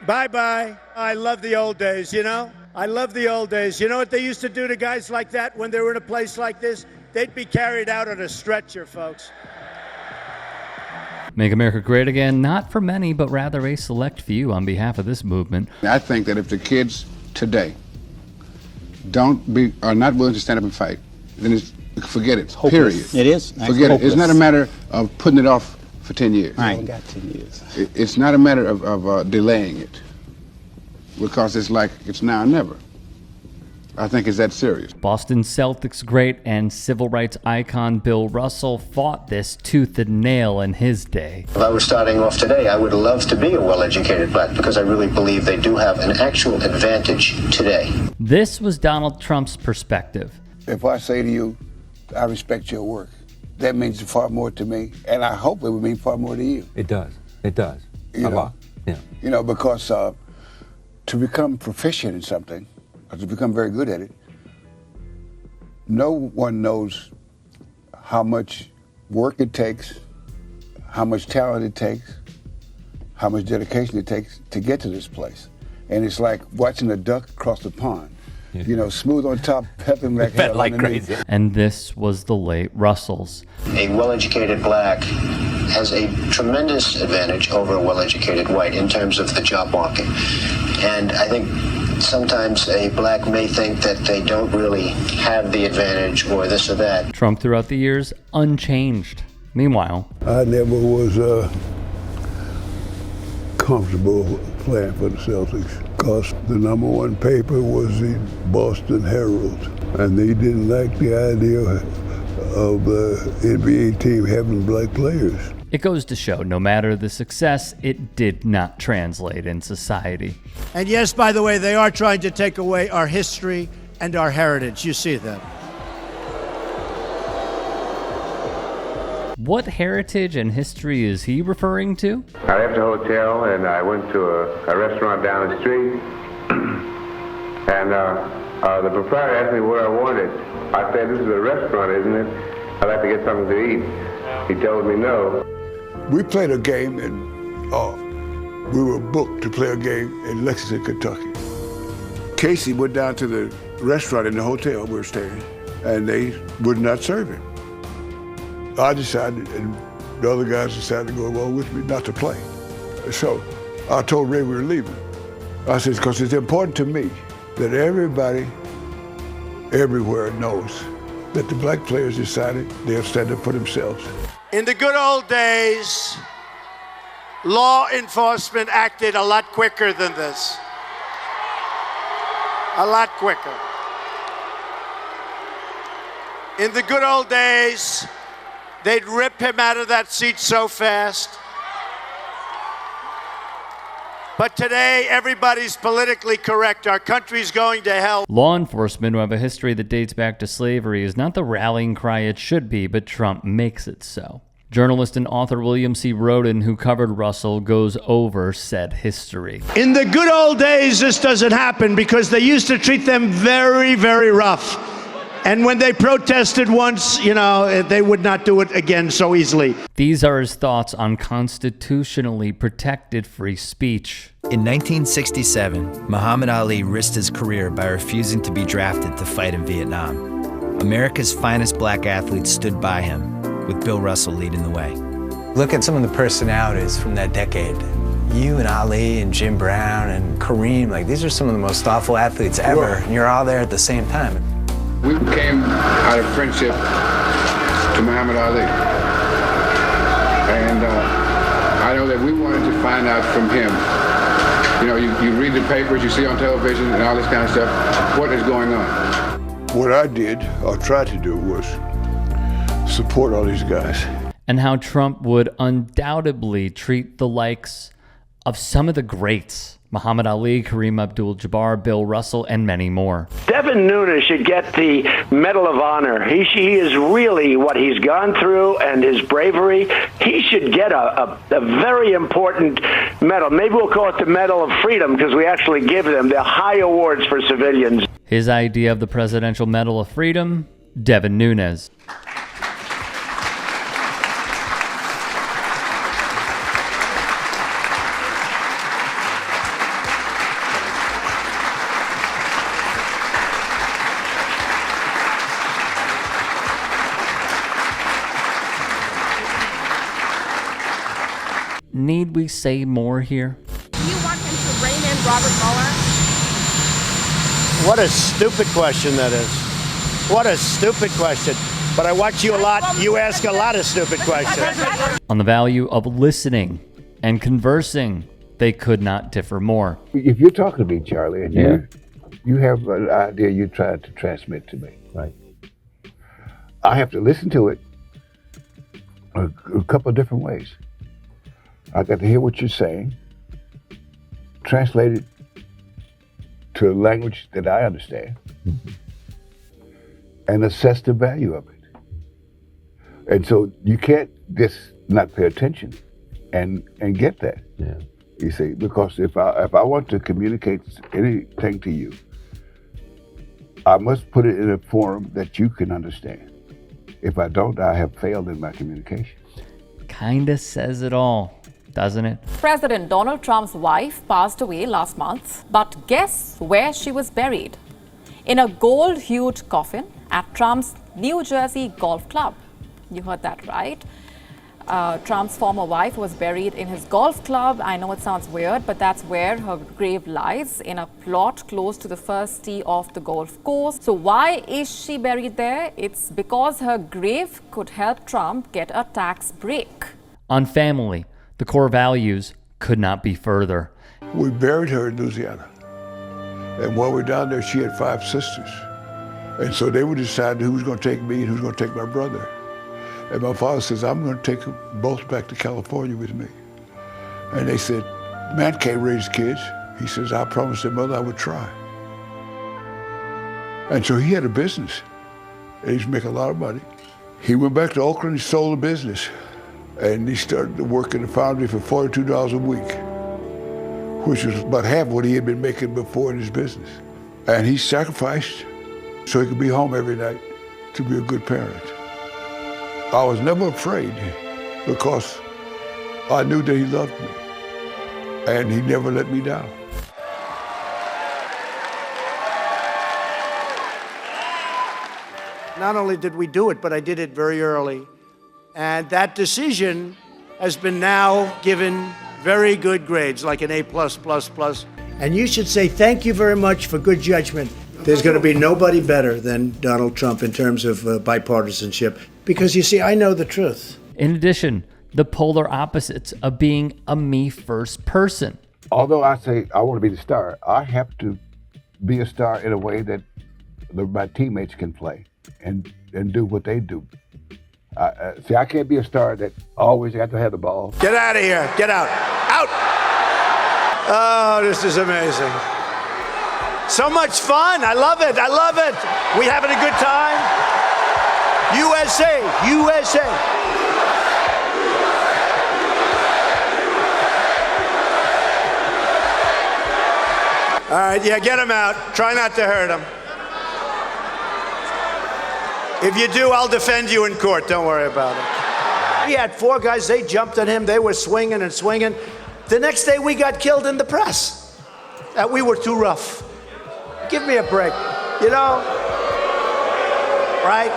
Bye-bye. I love the old days, you know? I love the old days. You know what they used to do to guys like that when they were in a place like this? They'd be carried out on a stretcher, folks. Make America Great Again, not for many, but rather a select few on behalf of this movement. I think that if the kids today are not willing to stand up and fight, then forget it, period. It is. Forget it. It's not a matter of putting it off for 10 years. I ain't got 10 years. It's not a matter of delaying it, because it's like it's now or never. I think it's that serious. Boston Celtics great and civil rights icon Bill Russell fought this tooth and nail in his day. If I were starting off today, I would love to be a well-educated black, because I really believe they do have an actual advantage today. This was Donald Trump's perspective. If I say to you, I respect your work, that means far more to me, and I hope it would mean far more to you. It does. It does. You a know, lot. Yeah. You know, because to become proficient in something, or to become very good at it, no one knows how much work it takes, how much talent it takes, how much dedication it takes to get to this place. And it's like watching a duck cross the pond. Yeah. You know, smooth on top, pepping like hell like underneath. crazy. And this was the late Russells. A well-educated black has a tremendous advantage over a well-educated white in terms of the job market. And I think sometimes a black may think that they don't really have the advantage or this or that. Trump throughout the years, unchanged. Meanwhile, I never was comfortable playing for the Celtics because the number one paper was the Boston Herald, and they didn't like the idea of the NBA team having black players. it goes to show, no matter the success, it did not translate in society. And yes, by the way, they are trying to take away our history and our heritage. You see that. What heritage and history is he referring to? I left the hotel and I went to a restaurant down the street. And the proprietor asked me what I wanted. I said, "This is a restaurant, isn't it? I'd like to get something to eat." He told me no. We played a game and we were booked to play a game in Lexington, Kentucky. Casey went down to the restaurant in the hotel we were staying, and they would not serve him. I decided, and the other guys decided to go along with me not to play. So I told Ray we were leaving. I said, because it's important to me that everybody everywhere knows that the black players decided they'll stand up for themselves. In the good old days, law enforcement acted a lot quicker than this. A lot quicker. In the good old days, they'd rip him out of that seat so fast. But today, everybody's politically correct. Our country's going to hell. Law enforcement, who have a history that dates back to slavery, is not the rallying cry it should be, but Trump makes it so. Journalist and author William C. Roden, who covered Russell, goes over said history. In the good old days, this doesn't happen because they used to treat them very, very rough. And when they protested once, you know, they would not do it again so easily. These are his thoughts on constitutionally protected free speech. In 1967, Muhammad Ali risked his career by refusing to be drafted to fight in Vietnam. America's finest black athletes stood by him, with Bill Russell leading the way. Look at some of the personalities from that decade. You and Ali and Jim Brown and Kareem, like these are some of the most thoughtful athletes ever, and you're all there at the same time. We came out of friendship to Muhammad Ali. And I know that we wanted to find out from him. You know, you read the papers, you see on television and all this kind of stuff, what is going on? What I did, or tried to do, was support all these guys. And how Trump would undoubtedly treat the likes of some of the greats. Muhammad Ali, Kareem Abdul-Jabbar, Bill Russell, and many more. Devin Nunes should get the Medal of Honor. He is really what he's gone through and his bravery. He should get a very important medal. Maybe we'll call it the Medal of Freedom because we actually give them the high awards for civilians. His idea of the Presidential Medal of Freedom, Devin Nunes. Need we say more here? Do you want him to rein in Robert Mueller? What a stupid question that is. What a stupid question. But I watch you a lot. You ask a lot of stupid questions. On the value of listening and conversing, they could not differ more. If you're talking to me, Charlie, and you have an idea you're trying to transmit to me, right? I have to listen to it a couple of different ways. I got to hear what you're saying, translate it to a language that I understand, and assess the value of it. And so you can't just not pay attention and get that. Yeah. You see, because if I want to communicate anything to you, I must put it in a form that you can understand. If I don't, I have failed in my communication. Kinda says it all, doesn't it? President Donald Trump's wife passed away last month, but guess where she was buried? In a gold-hued coffin at Trump's New Jersey golf club. You heard that right. Trump's former wife was buried in his golf club. I know it sounds weird, but that's where her grave lies, in a plot close to the first tee of the golf course. So why is she buried there? It's because her grave could help Trump get a tax break. On family, the core values could not be further. We buried her in Louisiana. And while we were down there, she had 5 sisters. And so they were deciding who was going to take me and who was going to take my brother. And my father says, I'm going to take them both back to California with me. And they said, man can't raise kids. He says, I promised their mother I would try. And so he had a business. And he was making a lot of money. He went back to Oakland, he sold the business. And he started to work in the foundry for $42 a week, which was about half what he had been making before in his business. And he sacrificed so he could be home every night to be a good parent. I was never afraid because I knew that he loved me and he never let me down. Not only did we do it, but I did it very early. And that decision has been now given very good grades, like an A+++. And you should say thank you very much for good judgment. There's going to be nobody better than Donald Trump in terms of bipartisanship. Because you see, I know the truth. In addition, the polar opposites of being a me-first person. Although I say I want to be the star, I have to be a star in a way that my teammates can play and do what they do. See, I can't be a star that always got to have the ball. Get out of here. Get out. Out. Oh, this is amazing. So much fun. I love it. I love it. We having a good time? USA. USA. All right, yeah, get him out. Try not to hurt him. If you do, I'll defend you in court. Don't worry about it. He had 4 guys. They jumped on him. They were swinging and swinging. The next day, we got killed in the press. That we were too rough. Give me a break. You know? Right?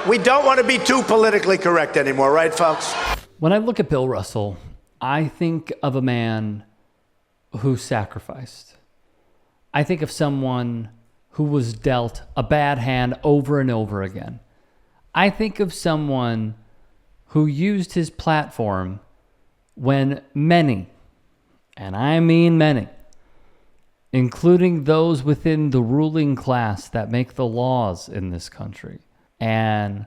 We don't want to be too politically correct anymore, right, folks? When I look at Bill Russell, I think of a man who sacrificed. I think of someone who was dealt a bad hand over and over again. I think of someone who used his platform when many, and I mean many, including those within the ruling class that make the laws in this country, and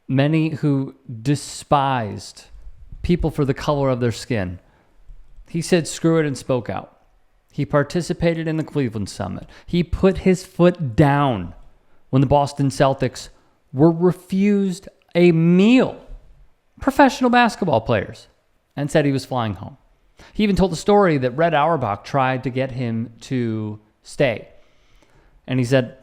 many who despised people for the color of their skin, he said screw it and spoke out. He participated in the Cleveland Summit. He put his foot down when the Boston Celtics were refused a meal, professional basketball players, and said he was flying home. He even told the story that Red Auerbach tried to get him to stay. And he said,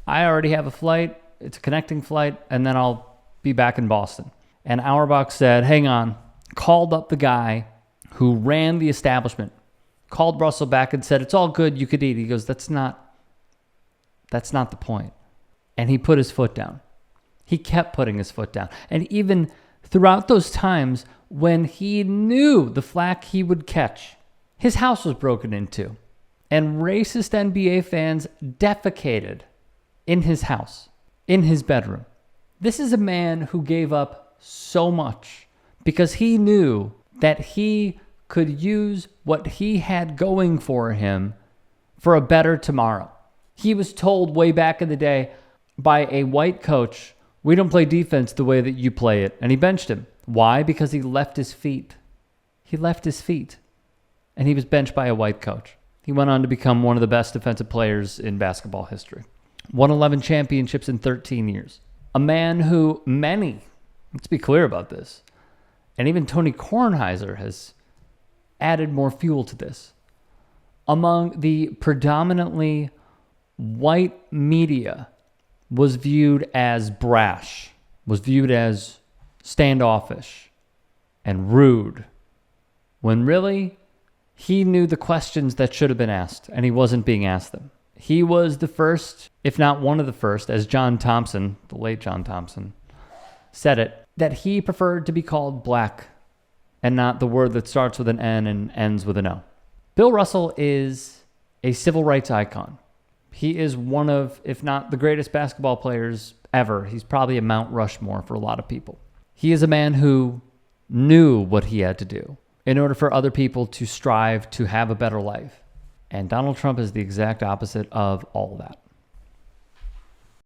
I already have a flight. It's a connecting flight, and then I'll be back in Boston. And Auerbach said, hang on, called up the guy who ran the establishment, called Russell back and said, it's all good, you could eat. He goes, that's not the point. And he put his foot down. He kept putting his foot down. And even throughout those times when he knew the flack he would catch. His house was broken into, and racist NBA fans defecated in his house, in his bedroom. This is a man who gave up so much because he knew that he could use what he had going for him for a better tomorrow. He was told way back in the day by a white coach, we don't play defense the way that you play it. And he benched him. Why? Because he left his feet. He left his feet. And he was benched by a white coach. He went on to become one of the best defensive players in basketball history. Won 11 championships in 13 years. A man who many, let's be clear about this, and even Tony Kornheiser has added more fuel to this. Among the predominantly white media, was viewed as brash, was viewed as standoffish and rude, when really he knew the questions that should have been asked, and he wasn't being asked them. He was the first, if not one of the first, as John Thompson, the late John Thompson, said it, that he preferred to be called black and not the word that starts with an N and ends with an O. Bill Russell is a civil rights icon. He is one of, if not the greatest basketball players ever. He's probably a Mount Rushmore for a lot of people. He is a man who knew what he had to do in order for other people to strive to have a better life. And Donald Trump is the exact opposite of all that.